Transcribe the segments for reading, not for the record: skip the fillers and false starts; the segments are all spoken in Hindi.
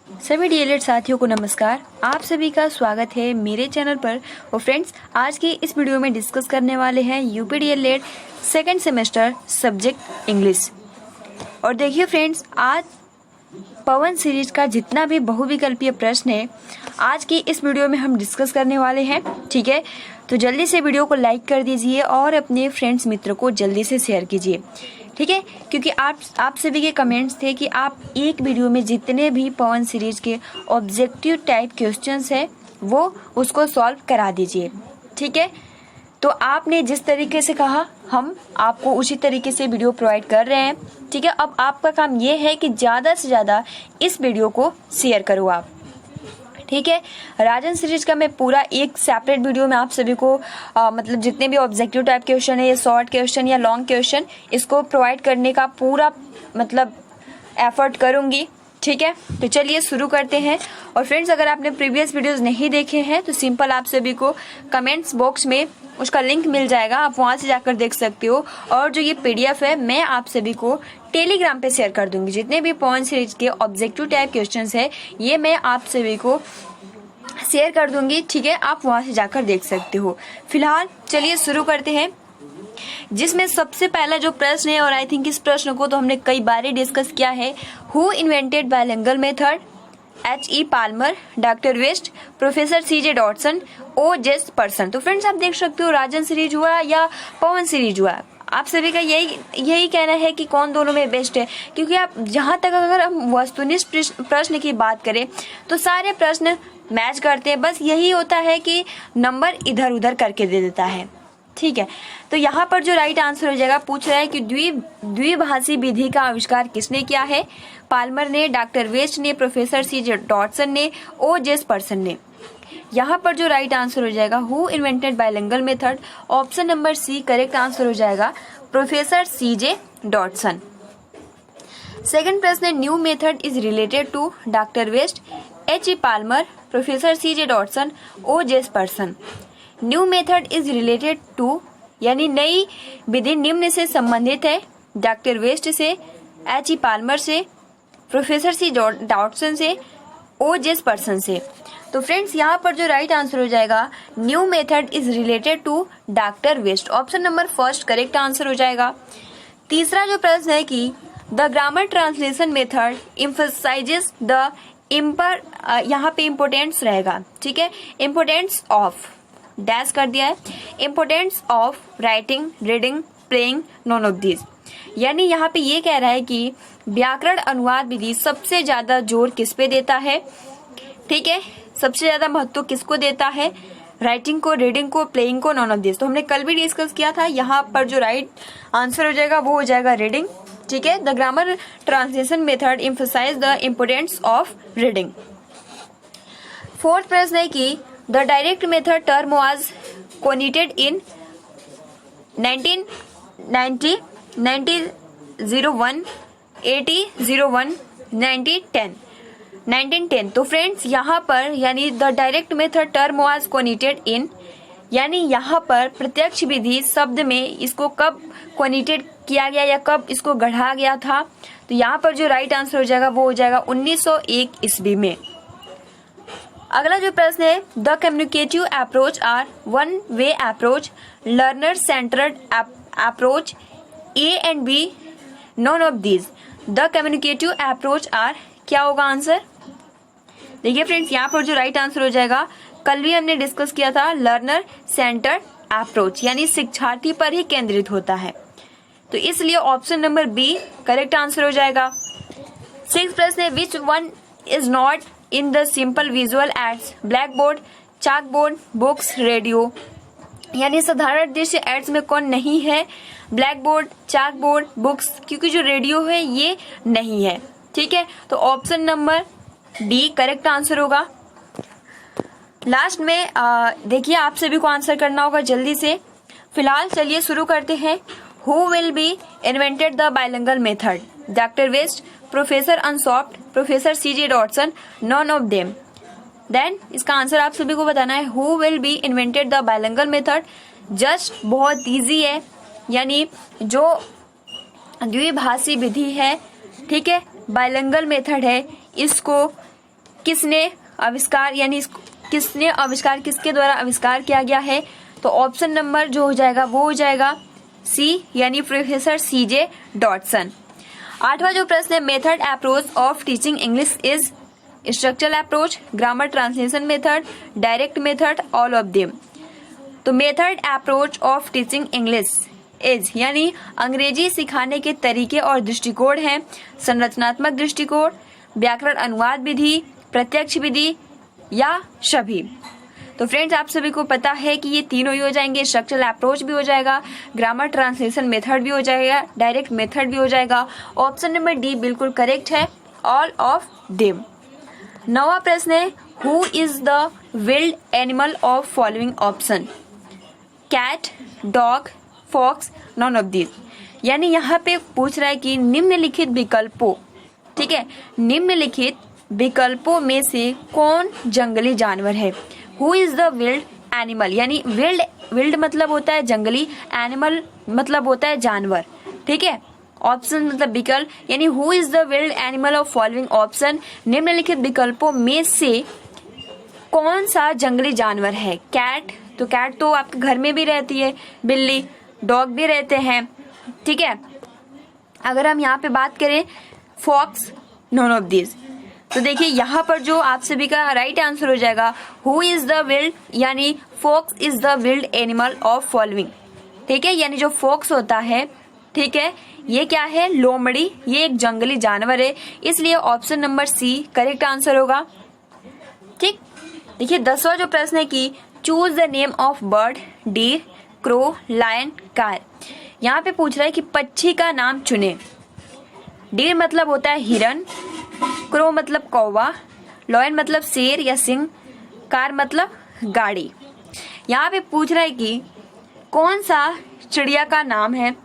सभी डीएलएड साथियों को नमस्कार। आप सभी का स्वागत है मेरे चैनल पर। और फ्रेंड्स, आज की इस वीडियो में डिस्कस करने वाले हैं UP DElEd second semester subject English. और देखिए फ्रेंड्स, आज पवन सीरीज का जितना भी बहुविकल्पीय प्रश्न है आज की इस वीडियो में हम डिस्कस करने वाले हैं। ठीक है, तो जल्दी से वीडियो को लाइक कर दीजिए और अपने फ्रेंड्स मित्र को जल्दी से शेयर कीजिए। ठीक है, क्योंकि आप सभी के कमेंट्स थे कि आप एक वीडियो में जितने भी पवन सीरीज के ऑब्जेक्टिव टाइप क्वेश्चंस है वो उसको सॉल्व करा दीजिए। ठीक है, तो आपने जिस तरीके से कहा हम आपको उसी तरीके से वीडियो प्रोवाइड कर रहे हैं। ठीक है, अब आपका काम ये है कि ज़्यादा से ज़्यादा इस वीडियो को शेयर करो आप। ठीक है, राजन सीरीज का मैं पूरा एक सेपरेट वीडियो में आप सभी को मतलब जितने भी ऑब्जेक्टिव टाइप क्वेश्चन है या शॉर्ट क्वेश्चन या लॉन्ग क्वेश्चन इसको प्रोवाइड करने का पूरा मतलब एफर्ट करूंगी। ठीक है, तो चलिए शुरू करते हैं। और फ्रेंड्स, अगर आपने प्रीवियस वीडियोस नहीं देखे हैं तो सिंपल आप सभी को कमेंट्स बॉक्स में उसका लिंक मिल जाएगा, आप वहां से जाकर देख सकते हो। और जो ये पीडीएफ है मैं आप सभी को टेलीग्राम पे शेयर कर दूंगी। जितने भी पवन सीरीज के ऑब्जेक्टिव टाइप क्वेश्चंस है ये मैं आप सभी को शेयर कर दूंगी। ठीक है, आप वहां से जाकर देख सकते हो। फिलहाल चलिए शुरू करते हैं, जिसमें सबसे पहला जो प्रश्न है, और आई थिंक इस प्रश्न को तो हमने कई बार डिस्कस किया है। Who invented bilingual method? H.E. Palmer, doctor West, professor C.J. Dotson, O. Jefferson. तो फ्रेंड्स, आप देख सकते हो राजन सीरीज हुआ या पवन सीरीज हुआ, आप सभी का यही कहना है कि कौन दोनों में बेस्ट है। क्योंकि आप जहां तक अगर हम वस्तुनिष्ठ प्रश्न की बात करें तो सारे प्रश्न मैच करते हैं, बस यही होता है कि नंबर इधर उधर करके दे देता है। ठीक है, तो यहाँ पर जो राइट आंसर हो जाएगा, पूछ रहा है कि द्विभाषी विधि का आविष्कार किसने किया है? पाल्मर ने, डॉक्टर वेस्ट ने, प्रोफेसर C.J. डॉटसन ने, O. जेफरसन ने। यहाँ पर जो राइट आंसर हो जाएगा, who invented bilingual method, option number C correct answer हो जाएगा, प्रोफेसर C.J. डॉटसन। सेकंड प्रश्न है, new method is related to doctor West, H.E. Palmer, professor C.J. Dotson, O. Jefferson. New method is related to यानी नई विधि निम्न से संबंधित है, डॉक्टर वेस्ट से, H.E. पाल्मर से, प्रोफेसर C. डॉटसन से, O. जेफरसन से। तो फ्रेंड्स, यहाँ पर जो राइट आंसर हो जाएगा, new method is related to doctor West, option number first correct answer हो जाएगा। तीसरा जो प्रश्न है कि the grammar translation method emphasises the यहाँ पे इम्पोर्टेंस रहेगा। ठीक है, इम्पोर्टेंस ऑफ डैश कर दिया है, importance of writing, reading, playing, non of this. यानी यहाँ पे ये कह रहा है कि व्याकरण अनुवाद विधि सबसे ज्यादा जोर किस पे देता है? ठीक है, सबसे ज्यादा महत्व किसको देता है? राइटिंग को, रीडिंग को, प्लेइंग को, नॉन ऑफ दिस। तो हमने कल भी डिस्कस किया था, यहाँ पर जो राइट आंसर हो जाएगा वो हो जाएगा रीडिंग। ठीक है, the grammar translation method emphasise the importance of reading. Fourth प्रश्न है कि the direct method term was coined in 1990, 1901, 80, 01, 1910। तो फ्रेंड्स, यहाँ पर यानी the direct method term was coined in, यानी यहाँ पर प्रत्यक्ष विधि शब्द में इसको कब कोनिटेड किया गया या कब इसको गढ़ा गया था? तो यहाँ पर जो राइट आंसर हो जाएगा वो हो जाएगा 1901 ईस्वी में। अगला जो प्रश्न है, the communicative approach are one way approach, learner centred approach, A and B, none of this. The communicative approach are, क्या होगा आंसर? देखिए फ्रेंड्स, यहाँ पर जो राइट आंसर हो जाएगा, कल भी हमने डिस्कस किया था, लर्नर सेंटर्ड अप्रोच यानी शिक्षार्थी पर ही केंद्रित होता है। तो इसलिए option number B correct answer हो जाएगा। सिक्स प्रश्न है, which one is not in the simple visual aids? Black board, chalk board, books, radio. यानी साधारण दृश्य एड्स में कौन नहीं है? Black board, chalk board, books, क्योंकि जो रेडियो है ये नहीं है। ठीक है, तो option number D correct answer होगा। लास्ट में देखिए आप सभी को आंसर करना होगा जल्दी से। फिलहाल चलिए शुरू करते हैं। Who will be invented the bilingual method? Doctor West, professor Ansoft, professor C.J. Dodson, none of them. Then इसका आंसर आप सभी को बताना है। Who will be invented the bilingual method? Just बहुत इजी है, यानी जो द्विभाषी विधि है, ठीक है, बायलिंगुअल मेथड है, इसको किसने आविष्कार, यानी किसने आविष्कार, किसके द्वारा आविष्कार किया गया है? तो ऑप्शन नंबर जो हो जाएगा वो हो जाएगा सी, यानी प्रोफेसर सीजे डॉटसन। 8वां जो प्रश्न है, method approach of teaching English is structural approach, grammar translation method, direct method, all of them. तो method approach of teaching English is, यानी अंग्रेजी सिखाने के तरीके और दृष्टिकोण हैं संरचनात्मक दृष्टिकोण, व्याकरण अनुवाद विधि, प्रत्यक्ष विधि या सभी। तो फ्रेंड्स, आप सभी को पता है कि ये तीनों ही हो जाएंगे, स्ट्रक्चरल अप्रोच भी हो जाएगा, ग्रामर ट्रांसलेशन मेथड भी हो जाएगा, डायरेक्ट मेथड भी हो जाएगा। ऑप्शन नंबर डी बिल्कुल करेक्ट है, ऑल ऑफ देम। 9वां प्रश्न है, who is the wild animal of following option? Cat, dog, fox, none of this. यानी यहाँ पे पूछ रहा है कि निम्नलिखित विकल्पों, ठीक है, निम्नलिखित विकल्पों में से कौन जंगली जानवर है? Who is the wild animal, यानी विल्ड मतलब होता है जंगली, एनिमल मतलब होता है जानवर, ठीक है। ऑप्शन मतलब विकल्प, यानी who is the wild animal of following option, निम्नलिखित विकल्पों में से कौन सा जंगली जानवर है? कैट, तो कैट तो आपके घर में भी रहती है, बिल्ली, डॉग भी रहते हैं, ठीक है। अगर हम यहाँ पे बात करें फॉक्स, नॉन ऑफ दिस। तो देखिए यहाँ पर जो आप सभी का राइट आंसर हो जाएगा हु इज द विल्ड, यानी fox is the wild animal of following, ठीक है। यानी जो फॉक्स होता है, ठीक है, ये क्या है? लोमड़ी, ये एक जंगली जानवर है, इसलिए option number C correct answer होगा, ठीक। देखिए 10वां जो प्रश्न है कि choose the name of bird, deer, crow, lion, car. यहाँ पे पूछ रहा है कि पक्षी का नाम चुने। डीर मतलब होता है हिरन, क्रो मतलब कौवा, लायन मतलब शेर या सिंह, कार मतलब गाड़ी। यहाँ पे पूछ रहा है कि कौन सा चिड़िया का नाम है?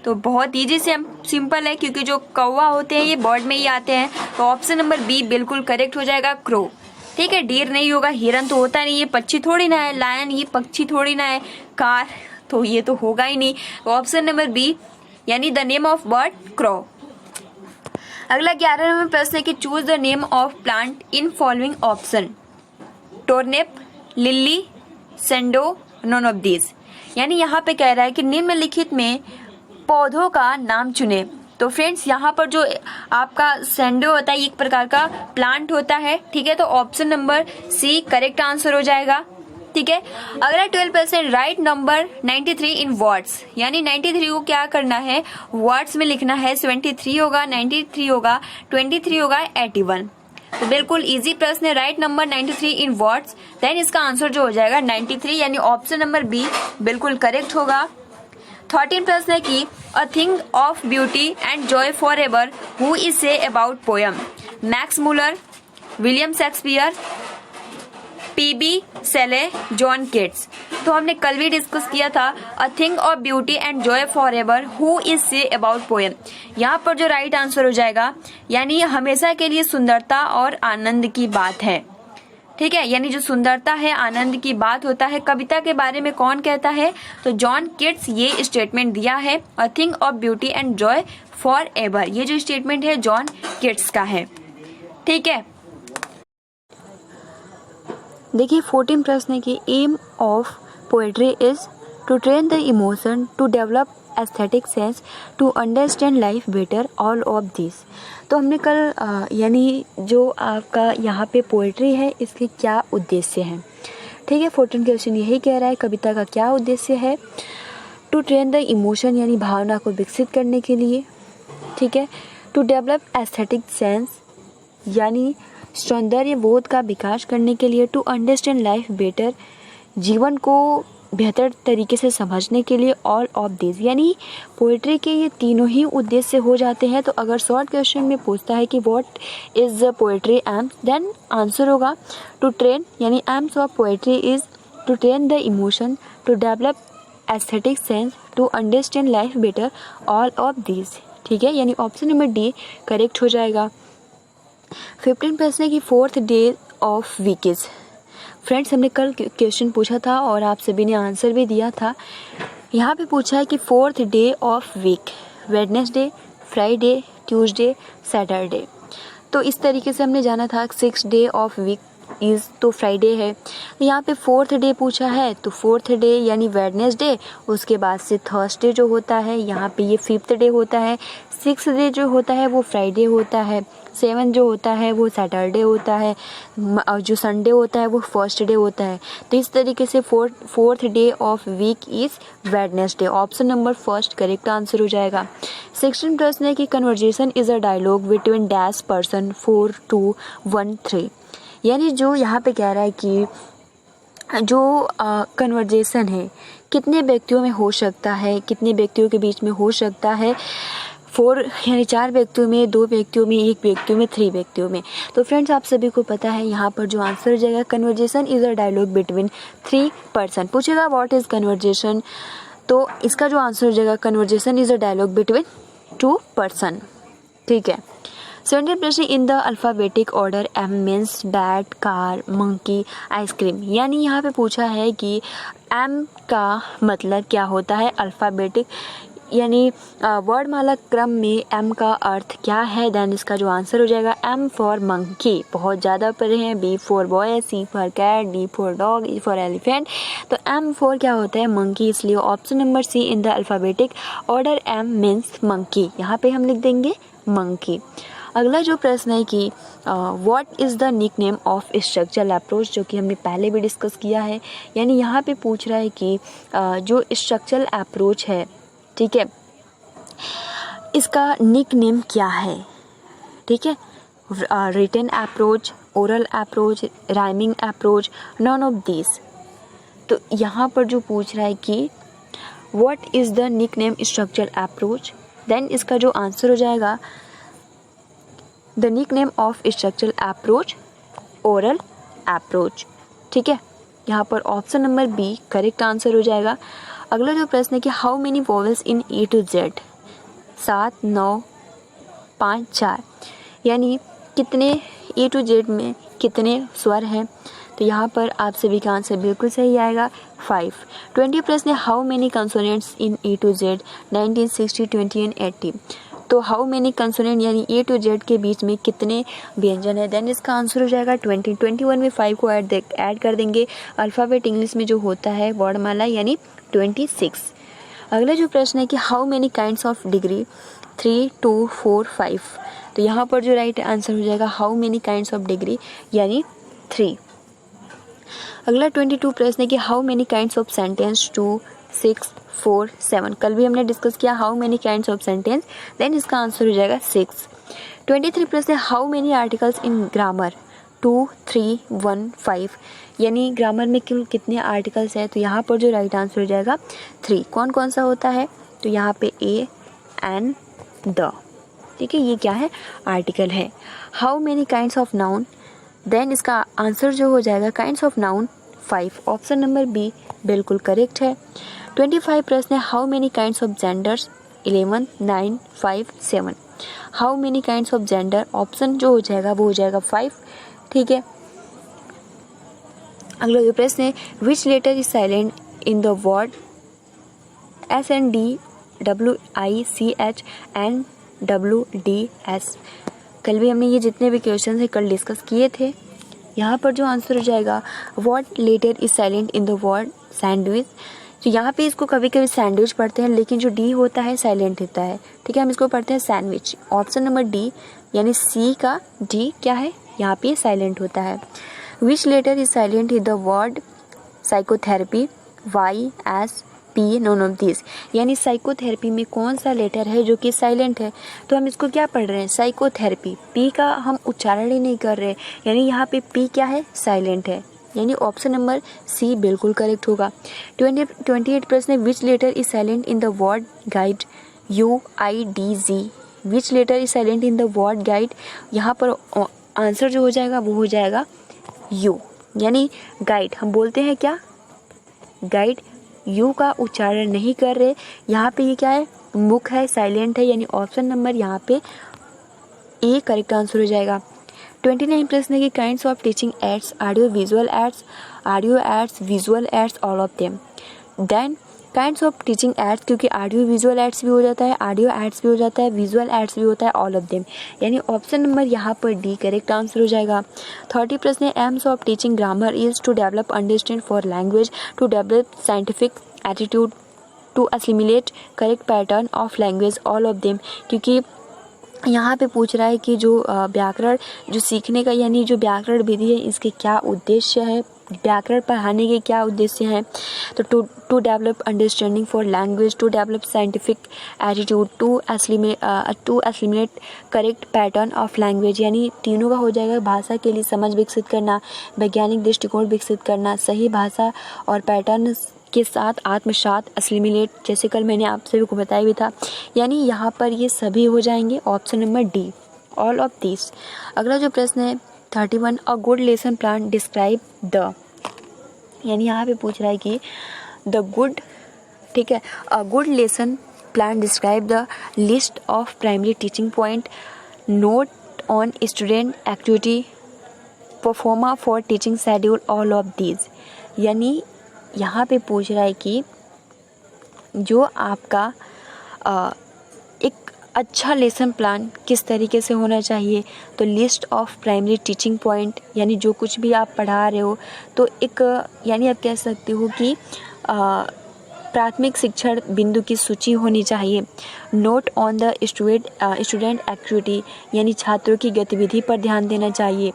तो बहुत इजी से सिंपल है, क्योंकि जो कौवा होते हैं ये बर्ड में ही आते हैं, तो ऑप्शन नंबर बी बिल्कुल करेक्ट हो जाएगा, क्रो, ठीक है। डीर नहीं होगा, हिरन तो होता नहीं, ये पक्षी थोड़ी ना है, लायन ये पक्षी थोड़ी ना है, कार तो ये तो होगा ही नहीं, तो ऑप्शन नंबर बी, यानी the name of bird crow. अगला 11वां नंबर प्रश्न है कि choose the name of plant in following option, turnip, lily, सेंडो, नॉन ऑफ दिस। यानी यहाँ पे कह रहा है कि निम्नलिखित में पौधों का नाम चुने। तो फ्रेंड्स, यहाँ पर जो आपका सेंडो होता है, एक प्रकार का प्लांट होता है, ठीक है। तो option number C correct answer हो जाएगा, ठीक है। अगला 12% राइट नंबर 93 इन वर्ड्स, यानी 93 को क्या करना है? वर्ड्स में लिखना है। 73 होगा, 93 होगा, 23 होगा, 81। तो बिल्कुल इजी प्रश्न है, right number 93 in words, then इसका आंसर जो हो जाएगा 93, यानी ऑप्शन नंबर बी बिल्कुल करेक्ट होगा। 13 प्रश्न है कि a thing of beauty and joy forever, who is say about poem? Max Muller, William Shakespeare, PB Shelley, John Keats. तो हमने कल भी डिस्कस किया था a thing of beauty and joy forever, who is say about poem. यहाँ पर जो राइट आंसर हो जाएगा, यानी हमेशा के लिए सुंदरता और आनंद की बात है, ठीक है। यानी जो सुंदरता है, आनंद की बात होता है, कविता के बारे में कौन कहता है? तो जॉन किट्स ये स्टेटमेंट दिया है, अ thing of beauty and joy for ever, ये जो स्टेटमेंट है जॉन किट्स का है, ठीक है। देखिए 14 प्रश्न है कि aim of poetry is to train the emotion, to develop aesthetic sense, to understand life better, all of this. तो हमने कल यानी जो आपका यहाँ पे पोएट्री है, इसके क्या उद्देश्य हैं, ठीक है। 14 क्वेश्चन यही कह रहा है कविता का क्या उद्देश्य है। टू ट्रेन द इमोशन, यानी भावना को विकसित करने के लिए, ठीक है। टू डेवलप एस्थेटिक सेंस, यानी सौंदर्य बोध का विकास करने के लिए। टू अंडरस्टैंड लाइफ बेटर, जीवन को बेहतर तरीके से समझने के लिए। ऑल ऑफ दिस, यानी पोएट्री के ये तीनों ही उद्देश्य हो जाते हैं। तो अगर शॉर्ट क्वेश्चन में पूछता है कि what is poetry aims, then answer होगा टू ट्रेन, यानी aims of poetry is to train the emotion, to develop aesthetic sense, to understand life better, all of this, ठीक है। यानी ऑप्शन नंबर डी करेक्ट हो जाएगा। 15 प्रश्न है कि fourth day of week is. Friends, हमने कल क्वेश्चन पूछा था और आप सभी ने आंसर भी दिया था। यहाँ पे पूछा है कि fourth day of week, Wednesday, Friday, Tuesday, Saturday. तो इस तरीके से हमने जाना था 6 डे ऑफ वीक इज़, तो फ्राइडे है। यहाँ पे 4th डे पूछा है, तो 4th डे यानी वेडनेसडे, उसके बाद से थर्सडे जो होता है, यहाँ पे ये 5th डे होता है। 6th डे जो होता है वो फ्राइडे होता है। 7 जो होता है वो सैटरडे होता है, और जो संडे होता है वो फर्स्ट डे होता है। तो इस तरीके से 4th day of week is Wednesday. Option number first correct answer हो जाएगा। 16 प्रश्न है कि conversation is a dialogue between dash person 4 2 1 3, यानी जो यहाँ पे कह रहा है कि जो कन्वर्जेशन है कितने व्यक्तियों में हो सकता है, कितने व्यक्तियों के बीच में हो सकता है, 4 यानी 4 व्यक्तियों में, 2 व्यक्तियों में, 1 व्यक्तियों में, 3 व्यक्तियों में। तो फ्रेंड्स आप सभी को पता है यहाँ पर जो आंसर हो जाएगा conversation is a dialogue between 3 person. पूछेगा व्हाट इज़ कन्वर्जेशन, तो इसका जो आंसर हो जाएगा conversation is a dialogue between 2 person. ठीक है। 17 प्रश्न in the alphabetic order M means bat, car, monkey, ice cream, यानी यहाँ पे पूछा है कि एम का मतलब क्या होता है अल्फ़ाबेटिक यानी वर्णमाला क्रम में एम का अर्थ क्या है। देन इसका जो आंसर हो जाएगा एम फॉर मंकी, बहुत ज़्यादा पढ़े हैं, B for boy, C for cat, D for dog, E for elephant, तो एम फॉर क्या होता है मंकी, इसलिए option number C in the alphabetic order M means monkey, यहाँ पे हम लिख देंगे मंकी। अगला जो प्रश्न है कि what is the nickname of structural approach, जो कि हमने पहले भी डिस्कस किया है, यानी यहाँ पे पूछ रहा है कि जो स्ट्रक्चरल अप्रोच है, ठीक है, इसका निक नेम क्या है। ठीक है, written approach, oral approach, rhyming approach, none of this. तो यहाँ पर जो पूछ रहा है कि what is the nickname structural approach, then इसका जो आंसर हो जाएगा the nickname of structural approach oral approach. ठीक है, यहाँ पर option number B correct answer हो जाएगा। अगला जो प्रश्न है कि how many vowels in A to Z, 7 9 5 4, यानी कितने ए टू जेड में कितने स्वर हैं, तो यहाँ पर आप सभी का आंसर बिल्कुल सही आएगा 5। 20 प्रश्न है how many consonants in A to Z 19 60 20 and 80, तो हाउ मेनी कंसोनेंट यानी ए टू जेड के बीच में कितने व्यंजन है, देन इसका आंसर हो जाएगा 20। 21 में 5 को ऐड कर देंगे, अल्फ़ाबेट इंग्लिश में जो होता है वर्णमाला यानी 26। अगला जो प्रश्न है कि how many kinds of degree 3 2 4 5, तो यहाँ पर जो राइट आंसर हो जाएगा how many kinds of degree यानी 3। अगला 22 प्रश्न है कि how many kinds of sentence 2 6 4 7, कल भी हमने डिस्कस किया how many kinds of sentence, then इसका आंसर हो जाएगा 6। 23 प्रश्न है how many articles in grammar 2 3 1 5, यानी ग्रामर में कुल कितने आर्टिकल्स हैं, तो यहाँ पर जो राइट आंसर हो जाएगा 3। कौन कौन सा होता है, तो यहाँ पे ए एन द, ठीक है, ये क्या है आर्टिकल है। How many kinds of noun, then इसका आंसर जो हो जाएगा kinds of noun 5, option number B बिल्कुल करेक्ट है। 25 प्रश्न है how many kinds of genders 11 9 5 7, how many kinds of gender, option जो हो जाएगा वो हो जाएगा 5। ठीक है, अगला जो प्रश्न है which letter is silent in the word SNDWICH and WDS, कल भी हमने ये जितने भी क्वेश्चन है कल डिस्कस किए थे। यहाँ पर जो आंसर हो जाएगा what letter is silent in the word sandwich, तो यहाँ पे इसको कभी कभी सैंडविच पढ़ते हैं, लेकिन जो डी होता है साइलेंट होता है। ठीक है, हम इसको पढ़ते हैं सैंडविच, ऑप्शन नंबर डी यानी सी का डी क्या है यहाँ पे साइलेंट होता है। Which letter is silent in the word psychotherapy YSP, none of this, यानी साइकोथेरेपी में कौन सा लेटर है जो कि साइलेंट है, तो हम इसको क्या पढ़ रहे हैं साइकोथेरेपी, पी का हम उच्चारण ही नहीं कर रहे, यानी यहाँ पे पी क्या है साइलेंट है, यानी ऑप्शन नंबर सी बिल्कुल करेक्ट होगा। 28 प्रश्न है which letter is silent in the word guide UIDZ, which letter is silent in the word guide, यहाँ पर आंसर जो हो जाएगा वो हो जाएगा यू, यानी गाइड हम बोलते हैं क्या गाइड, यू का उच्चारण नहीं कर रहे, यहाँ पे ये क्या है मुख है साइलेंट है, यानी ऑप्शन नंबर यहाँ पे ए करेक्ट आंसर हो जाएगा। 29 प्रश्न है कि kinds of teaching aids audio visual aids visual aids all of them, then kinds of teaching aids, क्योंकि ऑडियो विजुअल एड्स भी हो जाता है, ऑडियो एड्स भी हो जाता है, विजुअल एड्स भी होता है, ऑल ऑफ देम, यानी ऑप्शन नंबर यहाँ पर डी करेक्ट आंसर हो जाएगा। 30 प्रश्न है, aims of teaching grammar is to develop understand for language, to develop scientific attitude, to assimilate correct pattern of language, all of them, क्योंकि यहाँ पे पूछ रहा है कि जो व्याकरण जो सीखने का यानी जो व्याकरण विधि है इसके क्या उद्देश्य है, व्याकरण पढ़ाने के क्या उद्देश्य हैं। तो to develop understanding for language, to develop scientific attitude, to assimilate correct pattern of language, यानी तीनों का हो जाएगा। भाषा के लिए समझ विकसित करना, वैज्ञानिक दृष्टिकोण विकसित करना, सही भाषा और पैटर्न के साथ आत्मसात, एस्लिमिलेट, जैसे कल मैंने आप सभी को बताया भी था, यानी यहाँ पर ये सभी हो जाएंगे option number D, all of this. अगला जो प्रश्न है 31, अ good lesson plan describe the, यानी यहाँ पे पूछ रहा है कि द गुड, ठीक है, अ good lesson plan describe the list of primary teaching point, note on student activity, proforma for teaching schedule, all of these, यानी यहाँ पे पूछ रहा है कि जो आपका एक अच्छा लेसन प्लान किस तरीके से होना चाहिए। तो list of primary teaching point, यानी जो कुछ भी आप पढ़ा रहे हो तो एक यानी आप कह सकते हो कि प्राथमिक शिक्षण बिंदु की सूची होनी चाहिए। Note on the student activity, यानी छात्रों की गतिविधि पर ध्यान देना चाहिए।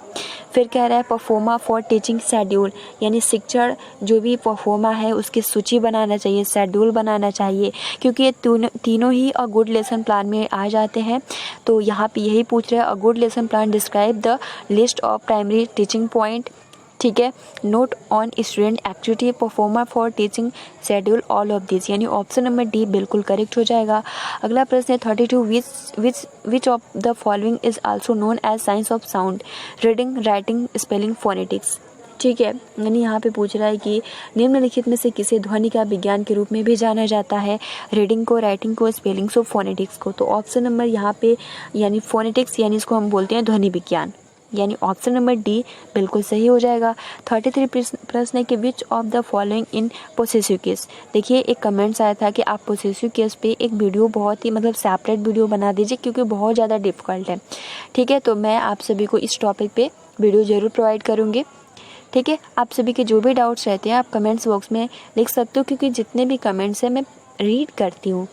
फिर कह रहा है परफॉर्मा फॉर टीचिंग शेड्यूल, यानी शिक्षण जो भी परफॉर्मा है उसकी सूची बनाना चाहिए, शेड्यूल बनाना चाहिए, क्योंकि ये तीनों ही अ गुड लेसन प्लान में आ जाते हैं। तो यहाँ पे यही पूछ रहे हैं, a good lesson plan describe the list of primary teaching point, ठीक है, note on student activity, proforma for teaching schedule, all of this, यानी ऑप्शन नंबर डी बिल्कुल करेक्ट हो जाएगा। अगला प्रश्न है 32, which of the following is also known as science of sound, reading, writing, spelling, phonetics, ठीक है, यानी यहाँ पे पूछ रहा है कि निम्नलिखित में से किसे ध्वनि का विज्ञान के रूप में भी जाना जाता है, रीडिंग को, राइटिंग को, स्पेलिंग्स और फोनेटिक्स को। तो ऑप्शन नंबर यहाँ पे यानी फोनेटिक्स, यानी इसको हम बोलते हैं ध्वनि विज्ञान, यानी ऑप्शन नंबर डी बिल्कुल सही हो जाएगा। 33 प्रश्न है कि which of the following in possessive case, देखिए एक कमेंट्स आया था कि आप पोसेसिव केस पे एक वीडियो बहुत ही सेपरेट वीडियो बना दीजिए क्योंकि बहुत ज़्यादा डिफिकल्ट है, ठीक है। तो मैं आप सभी को इस टॉपिक पे वीडियो ज़रूर प्रोवाइड करूँगी, ठीक है। आप सभी के जो भी डाउट्स रहते हैं आप कमेंट्स बॉक्स में लिख सकते हो, क्योंकि जितने भी कमेंट्स हैं मैं रीड करती हूँ।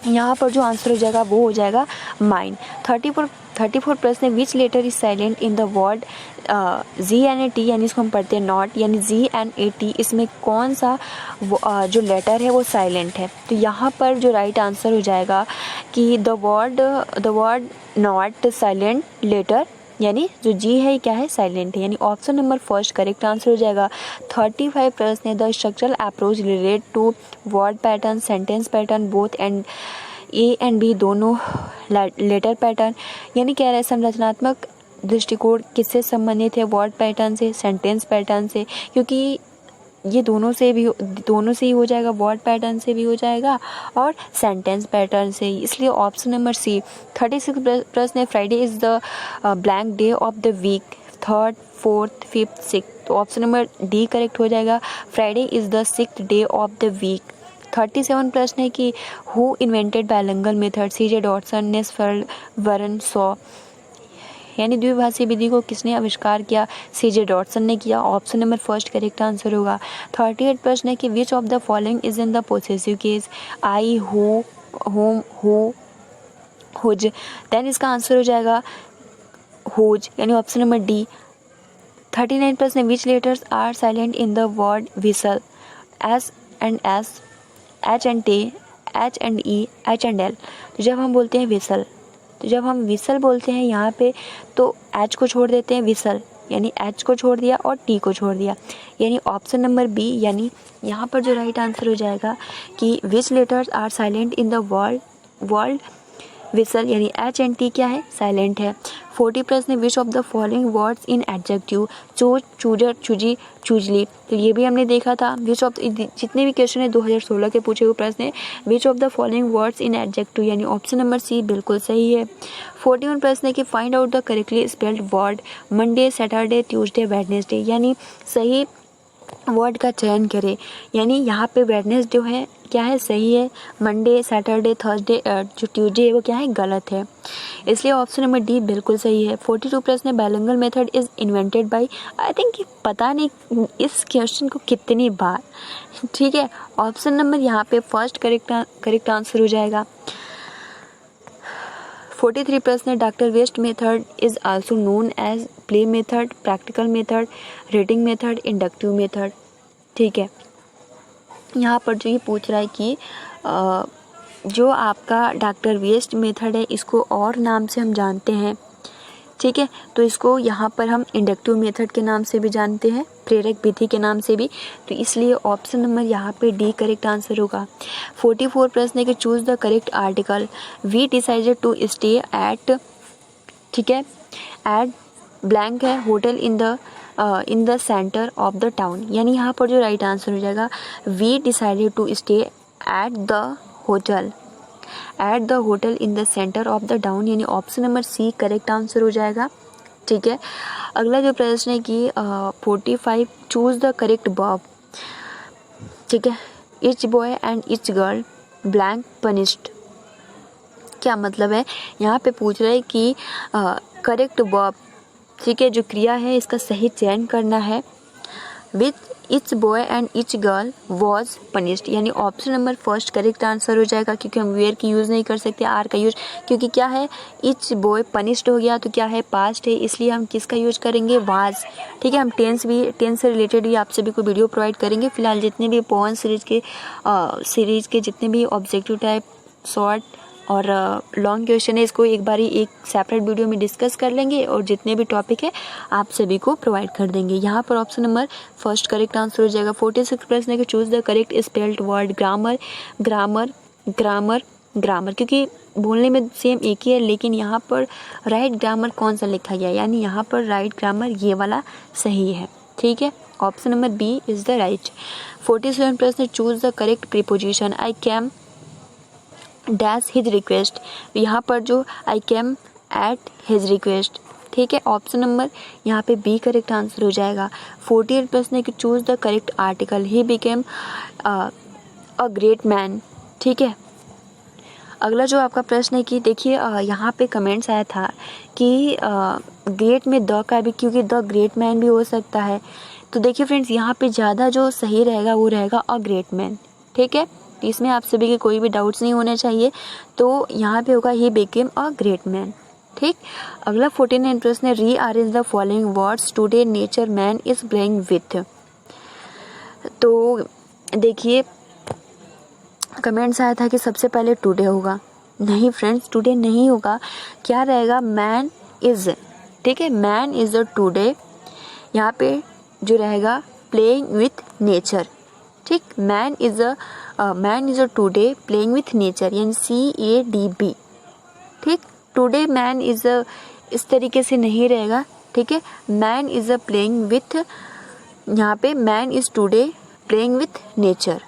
यहाँ पर जो आंसर हो जाएगा वो हो जाएगा माइंड। 34 प्रश्न है, which letter is silent in the word GNAT, यानी इसको हम पढ़ते हैं नॉट, यानी GNAT, इसमें कौन सा जो लेटर है वो साइलेंट है। तो यहाँ पर जो राइट आंसर हो जाएगा कि the word not silent letter, यानी जो जी है क्या है, साइलेंट है, यानी option number first correct answer हो जाएगा। 35 प्रश्न है, the structural approach relate to word pattern, sentence pattern, both and A and B दोनों लेटर पैटर्न, यानी कह रहे हैं संरचनात्मक दृष्टिकोण किससे संबंधित है, वर्ड पैटर्न से, सेंटेंस पैटर्न से, क्योंकि ये दोनों से ही हो जाएगा, वर्ड पैटर्न से भी हो जाएगा और सेंटेंस पैटर्न से, इसलिए ऑप्शन नंबर सी। 36 प्रश्न है, Friday is the blank day of the week, 3rd, 4th, 5th, 6th, तो ऑप्शन नंबर डी करेक्ट हो जाएगा, Friday is the 6th day of the week. 37 प्रश्न है कि who invented bilingual method, CJ Dodson, Nesfield, Wren, सॉ, यानी द्विभाषी विधि को किसने आविष्कार किया, CJ डॉटसन ने किया, option number first correct answer होगा। 38 प्रश्न है कि which of the following is in the possessive case, I, who, whom, who, whose, then इसका आंसर हो जाएगा हुज, यानी ऑप्शन नंबर डी। 39 प्रश्न है, which letters are silent in the word whistle, S and S, H and T, H and E, H and L। तो जब हम बोलते हैं विसल, तो जब हम विसल बोलते हैं यहाँ पे तो H को छोड़ देते हैं, विसल यानी H को छोड़ दिया और T को छोड़ दिया, यानी ऑप्शन नंबर बी, यानी यहाँ पर जो राइट आंसर हो जाएगा कि which letters are silent in the word whistle, यानी H and T क्या है, साइलेंट है। 40 प्रश्न which of the following words in adjective, choose, chooser, choosy, choosily, तो ये भी हमने देखा था। विच ऑफ, जितने भी क्वेश्चन है 2016 के पूछे हुए प्रश्न है, विच of the following words in adjective, यानी ऑप्शन नंबर सी बिल्कुल सही है। 41 प्रश्न है कि find out the correctly spelled word Monday, Saturday, Tuesday, Wednesday, यानी सही वर्ड का चयन करें। यानी यहाँ पे वेडनेस जो है क्या है, सही है, मंडे, सैटरडे, थर्सडे जो ट्यूसडे है वो क्या है, गलत है। इसलिए ऑप्शन नंबर डी बिल्कुल सही है। 42 प्रश्न bilingual method is invented by, I think पता नहीं इस क्वेश्चन को कितनी बार, ठीक है। ऑप्शन नंबर यहाँ पे फर्स्ट करेक्ट आंसर हो जाएगा। 43 प्रश्न doctor West method is also known as play method, practical method, reading method, inductive method, ठीक है। यहाँ पर जो ये पूछ रहा है कि जो आपका डॉक्टर वेस्ट मेथड है इसको और नाम से हम जानते हैं, ठीक है, तो इसको यहाँ पर हम इंडक्टिव मेथड के नाम से भी जानते हैं, प्रेरक विधि के नाम से भी, तो इसलिए ऑप्शन नंबर यहाँ पे डी करेक्ट आंसर होगा। 44 प्रश्न है कि choose the correct article, we decided to stay at, ठीक है, एट ब्लैंक है hotel in the centre of the town. यानी यहाँ पर जो राइट आंसर हो जाएगा, we decided to stay at the hotel in the centre of the town, यानी option number C correct answer हो जाएगा, ठीक है। अगला जो प्रश्न है कि 45 चूज द करेक्ट वर्ब, ठीक है, etch boy and each girl blank punished, क्या मतलब है, यहाँ पे पूछ रहे हैं कि करेक्ट वर्ब, ठीक है, जो क्रिया है इसका सही चयन करना है। With each boy and each girl was punished, यानी option number first correct answer हो जाएगा, क्योंकि हम वेयर की यूज़ नहीं कर सकते, आर का यूज, क्योंकि क्या है, इच बॉय पनिश्ड हो गया तो क्या है, पास्ट है, इसलिए हम किसका यूज करेंगे, वाज, ठीक है। हम टेंस से रिलेटेड भी आप सभी को वीडियो प्रोवाइड करेंगे। फिलहाल जितने भी पोएम सीरीज के जितने भी ऑब्जेक्टिव टाइप, शॉर्ट और लॉन्ग क्वेश्चन है, इसको एक बारी एक सेपरेट वीडियो में डिस्कस कर लेंगे, और जितने भी टॉपिक है आप सभी को प्रोवाइड कर देंगे। यहाँ पर option number first correct answer हो जाएगा। 46 प्रश्न है कि choose the correct spelled word, grammar, क्योंकि बोलने में सेम एक ही है, लेकिन यहाँ पर राइट ग्रामर कौन सा लिखा गया, यानी यहाँ पर राइट ग्रामर ये वाला सही है, ठीक है, option number B is the right. 47 प्रश्न choose the correct preposition, I came dash his request, यहाँ पर जो I came at his request, ठीक है, ऑप्शन नंबर यहाँ पे बी करेक्ट आंसर हो जाएगा। 48 प्रश्न है कि choose the correct article, he became a great man, ठीक है। अगला जो आपका प्रश्न है कि देखिए यहाँ पे कमेंट्स आया था कि ग्रेट में द का भी, क्योंकि द ग्रेट मैन भी हो सकता है, तो देखिए फ्रेंड्स यहाँ पे ज़्यादा जो सही रहेगा वो रहेगा अ ग्रेट मैन, ठीक है, इसमें आप सभी के कोई भी डाउट्स नहीं होने चाहिए, तो यहाँ पे होगा he became a great man, ठीक। अगला 49 प्रश्न है rearrange the following words, today nature man is playing with, तो देखिए कमेंट्स आया था कि सबसे पहले टुडे होगा, नहीं फ्रेंड्स टुडे नहीं होगा, क्या रहेगा, मैन इज, ठीक है, मैन इज अ टुडे, यहाँ पे जो रहेगा प्लेइंग विथ नेचर, ठीक, man is a today playing with nature, यानी CADB, ठीक। टुडे मैन इज अ इस तरीके से नहीं रहेगा, ठीक है, man is a playing with, यहाँ पे man is today playing with nature,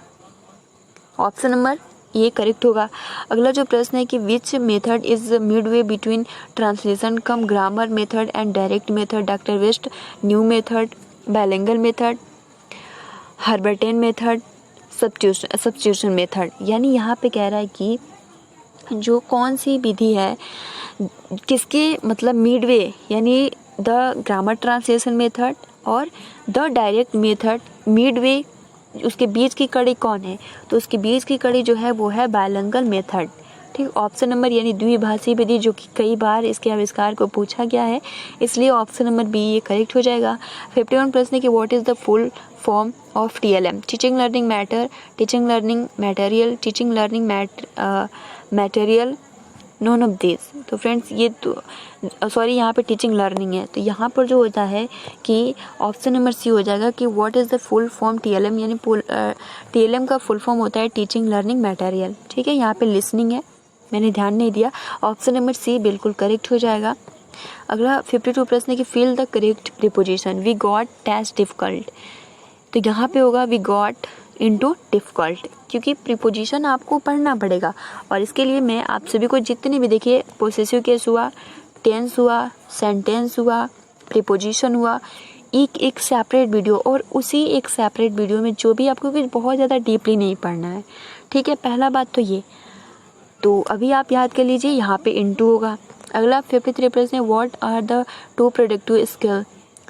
option number ये करेक्ट होगा। अगला जो प्रश्न है कि which method is midway between translation cum grammar method and direct method, doctor West new method, bilingual method, हर्बर्टियन method, substitution method, यानी यहाँ पे कह रहा है कि जो कौन सी विधि है किसके मतलब मिडवे, यानी द ग्रामर ट्रांसलेशन मेथड और द डायरेक्ट मेथड, मिडवे उसके बीच की कड़ी कौन है, तो उसके बीच की कड़ी जो है वो है बाइलिंगुअल मेथड, ठीक, ऑप्शन नंबर यानी द्विभाषी विधि, जो कि कई बार इसके आविष्कार को पूछा गया है, इसलिए ऑप्शन नंबर बी ये करेक्ट हो जाएगा। 51 प्रश्न है कि what is the full form of TLM, teaching learning matter, teaching learning material, teaching learning material, non of this, तो फ्रेंड्स ये तो सॉरी यहाँ पे टीचिंग लर्निंग है, तो यहाँ पर जो होता है कि ऑप्शन नंबर सी हो जाएगा कि what is the full form TLM, यानी TLM का फुल फॉर्म होता है टीचिंग लर्निंग मटेरियल, ठीक है, यहाँ पे लिसनिंग है, मैंने ध्यान नहीं दिया, ऑप्शन नंबर सी बिल्कुल करेक्ट हो जाएगा। अगला 52 प्रश्न है कि fill the correct preposition, we got test difficult, तो यहाँ पे होगा वी गॉट इनटू डिफिकल्ट, क्योंकि प्रीपोजिशन आपको पढ़ना पड़ेगा, और इसके लिए मैं आप सभी को जितने भी देखिए पोसेसिव केस हुआ, टेंस हुआ, सेंटेंस हुआ, प्रीपोजिशन हुआ, एक सेपरेट वीडियो, और उसी एक सेपरेट वीडियो में जो भी आपको कुछ बहुत ज़्यादा डीपली नहीं पढ़ना है, ठीक है। पहला बात तो ये, तो अभी आप याद कर लीजिए, यहाँ पे इनटू होगा। अगला 53 प्रश्न है, what are the two productive skill,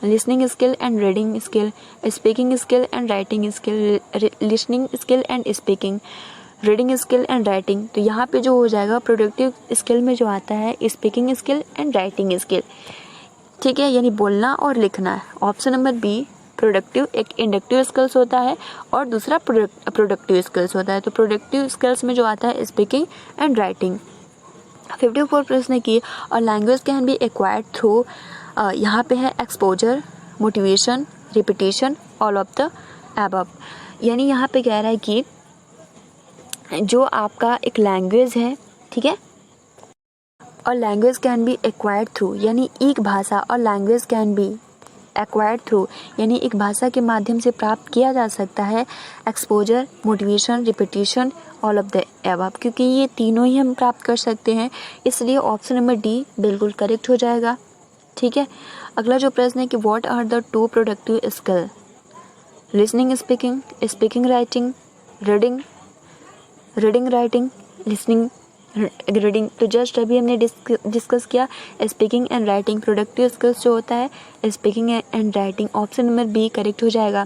listening skill and reading skill, speaking skill and writing skill, listening skill and speaking, reading skill and writing. तो यहाँ पे जो हो जाएगा प्रोडक्टिव स्किल में जो आता है speaking skill and writing skill, ठीक है, यानी बोलना और लिखना है। ऑप्शन नंबर बी प्रोडक्टिव एक इंडक्टिव स्किल्स होता है और दूसरा प्रोडक्टिव स्किल्स होता है। तो प्रोडक्टिव स्किल्स में जो आता है स्पीकिंग एंड राइटिंग। 54 प्रश्न की, और language can be acquired through, यहाँ पे है exposure, motivation, repetition, all of the above. यानी यहाँ पे कह रहा है कि जो आपका एक लैंग्वेज है, ठीक है, और language can be acquired through, यानी एक भाषा, और language can be acquired through यानी एक भाषा के माध्यम से प्राप्त किया जा सकता है exposure, motivation, repetition, all of the above, क्योंकि ये तीनों ही हम प्राप्त कर सकते हैं, इसलिए ऑप्शन नंबर डी बिल्कुल करेक्ट हो जाएगा, ठीक है। अगला जो प्रश्न है कि what are the two productive skill, listening speaking, speaking writing, reading writing, listening reading. तो जस्ट अभी हमने डिस्कस किया speaking and writing, productive skills जो होता है speaking and writing, option number B correct हो जाएगा।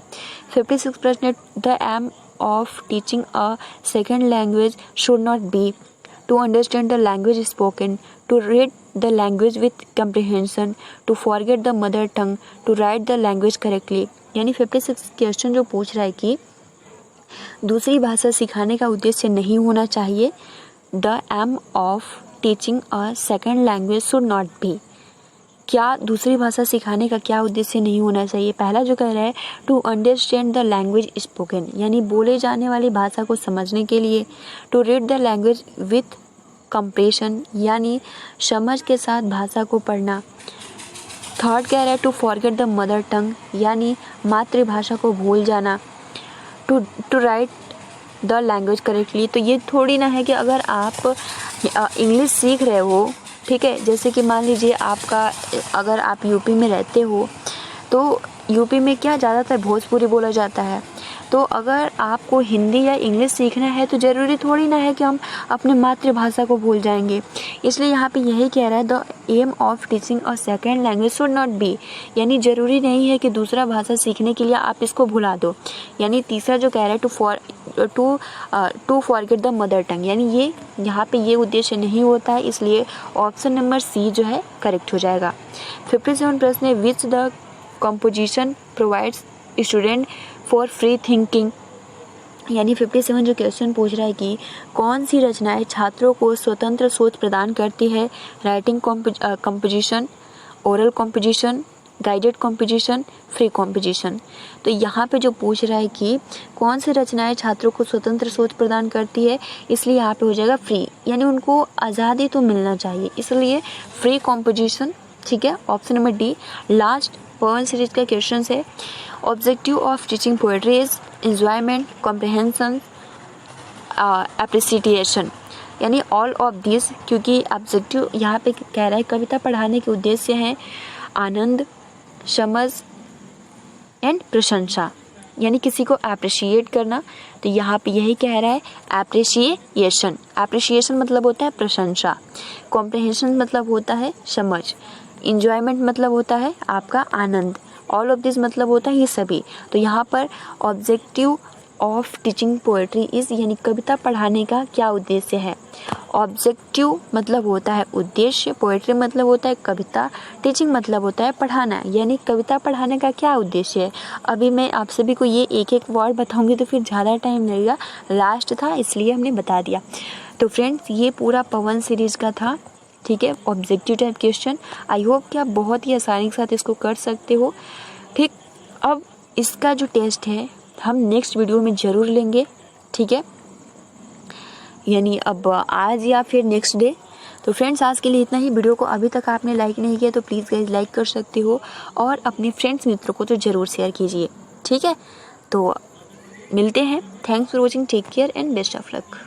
56 प्रश्न, the aim of teaching a second language should not be to understand the language spoken, to read the language with comprehension, to forget the mother tongue, to write the language correctly. यानी 56 क्वेश्चन जो पूछ रहा है कि दूसरी भाषा सिखाने का उद्देश्य नहीं होना चाहिए, the aim of teaching a second language should not be, क्या दूसरी भाषा सिखाने का क्या उद्देश्य नहीं होना चाहिए। पहला जो कह रहा है to understand the language spoken, यानी बोले जाने वाली भाषा को समझने के लिए, to read the language with comprehension, यानी समझ के साथ भाषा को पढ़ना। थर्ड कह रहा है to forget the mother tongue, यानी मातृभाषा को भूल जाना। To write the language correctly, तो ये थोड़ी ना है कि अगर आप इंग्लिश सीख रहे हो, ठीक है, जैसे कि मान लीजिए आपका, अगर आप यूपी में रहते हो तो यूपी में क्या ज़्यादातर भोजपुरी बोला जाता है, तो अगर आपको हिंदी या इंग्लिश सीखना है तो ज़रूरी थोड़ी ना है कि हम अपने मातृभाषा को भूल जाएंगे। इसलिए यहाँ पे यही कह रहा है the aim of teaching a second language should not be, यानी ज़रूरी नहीं है कि दूसरा भाषा सीखने के लिए आप इसको भुला दो। यानी तीसरा जो कह रहा है to forget the mother tongue, यानी ये यहाँ पे ये उद्देश्य नहीं होता है, इसलिए ऑप्शन नंबर सी जो है करेक्ट हो जाएगा। 57 प्रश्न है which the composition provides student for free thinking, यानी 57 जो क्वेश्चन पूछ रहा है कि कौन सी रचनाएं छात्रों को स्वतंत्र सोच प्रदान करती है, writing composition, oral composition, guided composition, free composition. तो यहाँ पे जो पूछ रहा है कि कौन सी रचनाएं छात्रों को स्वतंत्र सोच प्रदान करती है, इसलिए यहाँ पे हो जाएगा फ्री, यानी उनको आज़ादी तो मिलना चाहिए, इसलिए फ्री कंपोजिशन, ठीक है, ऑप्शन नंबर डी। लास्ट पवन सीरीज का क्वेश्चन है objective of teaching poetry is enjoyment, comprehension, appreciation, यानी ऑल ऑफ दिस, क्योंकि ऑब्जेक्टिव यहाँ पे कह रहा है कविता पढ़ाने के उद्देश्य हैं आनंद, समझ एंड प्रशंसा, यानी किसी को अप्रिशिएट करना। तो यहाँ पे यही कह रहा है एप्रिसिएशन। एप्रिसिएशन मतलब होता है प्रशंसा, कॉम्प्रिहेंशन मतलब होता है समझ, इंजॉयमेंट मतलब होता है आपका आनंद, ऑल ऑफ दिस मतलब होता है ये सभी। तो यहाँ पर objective of teaching poetry is, यानी कविता पढ़ाने का क्या उद्देश्य है। ऑब्जेक्टिव मतलब होता है उद्देश्य, पोएट्री मतलब होता है कविता, टीचिंग मतलब होता है पढ़ाना, यानी कविता पढ़ाने का क्या उद्देश्य है। अभी मैं आप सभी को ये एक एक वर्ड बताऊंगी तो फिर ज़्यादा टाइम लगेगा, लास्ट था इसलिए हमने बता दिया। तो फ्रेंड्स ये पूरा पवन सीरीज का था, ठीक है, objective type question. I hope कि आप बहुत ही आसानी के साथ इसको कर सकते हो। ठीक, अब इसका जो टेस्ट है हम नेक्स्ट वीडियो में ज़रूर लेंगे, ठीक है, यानी अब आज या फिर नेक्स्ट डे। तो फ्रेंड्स आज के लिए इतना ही। वीडियो को अभी तक आपने लाइक नहीं किया तो प्लीज़ गाइस लाइक कर सकते हो और अपने फ्रेंड्स मित्रों को तो ज़रूर शेयर कीजिए, ठीक है। तो मिलते हैं, thanks for watching, take care and best of luck.